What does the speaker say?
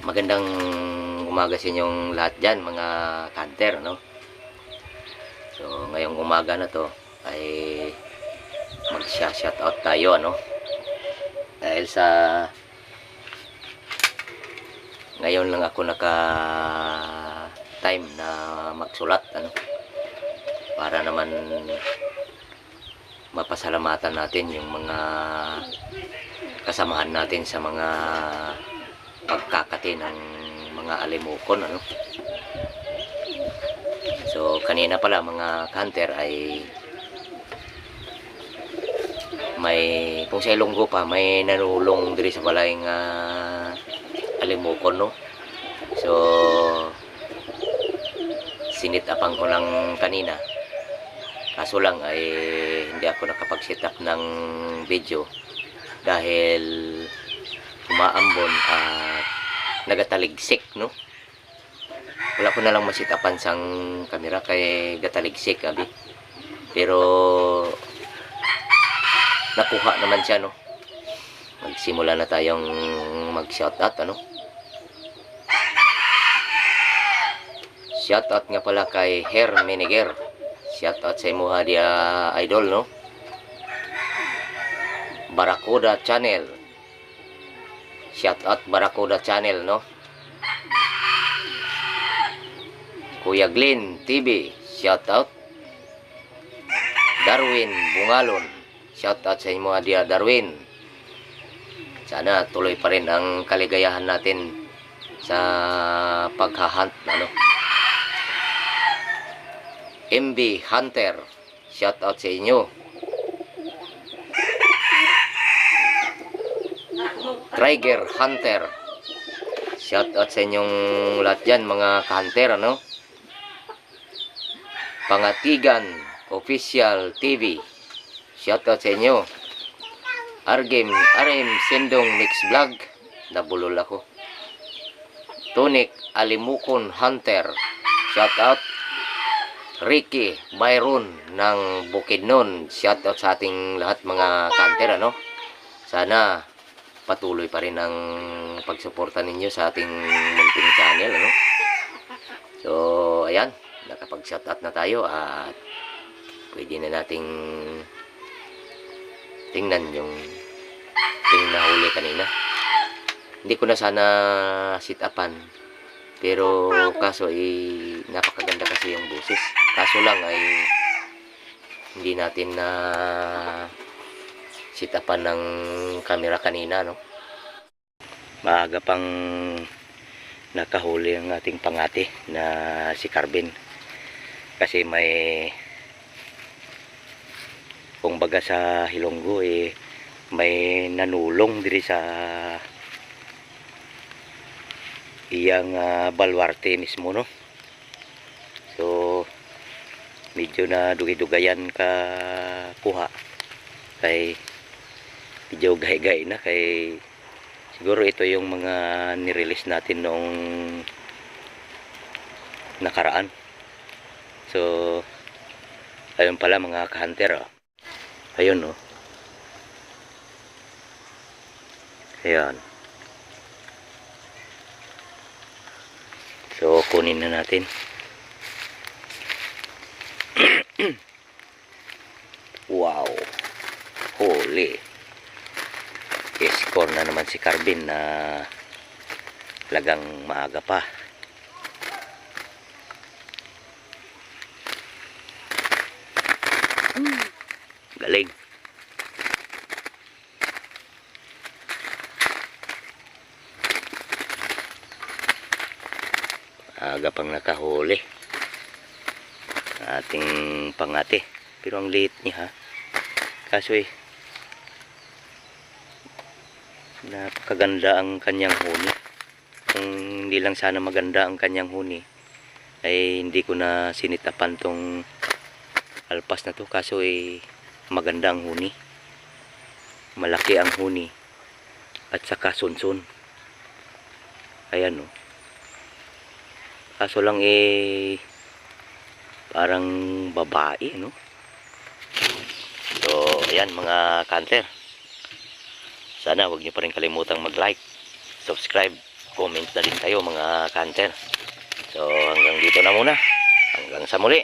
Magandang umaga sa inyong lahat dyan, mga kanter, no? So, ngayong umaga na to ay mag-shoutout tayo, ano? Dahil sa ngayon lang ako naka-time na magsulat, ano? Para naman mapasalamatan natin yung mga kasamahan natin sa mga pagkakati ng mga alimukon, ano. So kanina pala mga kanter ay may kung sa Ilonggo pa may nanulong diri sa balay nga alimukon, no. So sinitapang ko lang kanina, kaso lang ay hindi ako nakapag-set up ng video dahil umaambon at nagataligsik, no. Wala ko na lang masitapan sang kamera kay gataligsik abi, pero nakuha naman siya, no. Magsimula na tayong mag-shoutout, ano. Shoutout nga pala kay Her Meniger. Shoutout sa imuha dia idol, no. Barakuda Channel. Shoutout Barakuda Channel, no. Kuya Glenn TV, shoutout. Darwin Bungalon, shoutout sa inyo dia Darwin. Sana tuloy pa rin ang kaligayahan natin sa paghahunt, ano. MB Hunter, shoutout sa inyo. Tiger Hunter, shoutout sa inyong lahat dyan, mga ka-hunter, ano. Pangatigan Official TV, shoutout sa inyo. RM Sendong Next Vlog, nabulol ako. Tonic Alimukon Hunter, shoutout. Ricky Byron ng Bukidnon, shoutout sa ating lahat, mga kanter, ano. Sana patuloy pa rin ang pagsuporta ninyo sa ating munting channel, ano. So ayan, nakapag-shoutout na tayo at pwede na nating tingnan yung nahuli kanina. Hindi ko na sana sit-upan, pero kaso napakaganda kasi yung boses. Kaso lang ay hindi natin na sit-upan ng camera kanina, no. Maaga pang nakahuli ang ating pangati na si Carbin, kasi may kung baga sa Ilonggo may nanulong diri sa iyang balwarte mismo, no. So medyo na dugay-dugayan ka kuha, kay medyo gay-gay na, kay siguro ito yung mga nirelease natin noong nakaraan. So ayun pala, mga ka-hunter, oh. Ayun, oh. Ayan. So kunin na natin. Wow, holy. I-score na naman si Carbin na talagang maaga pa. Galing. Aga pang nakahuli ating pangati, pero ang liit niya, ha. Kaso napakaganda ang kanyang huni. Kung hindi lang sana maganda ang kanyang huni, ay hindi ko na sinitapan tong alpas na to. Kaso maganda ang huni, malaki ang huni, at saka sunsun. Ayan, oh. Kaso lang parang babae, no. So ayan, mga kanter, sana huwag niyo pa rin kalimutang mag-like, subscribe comment na din kayo mga kanter. So hanggang dito na muna. Hanggang sa muli.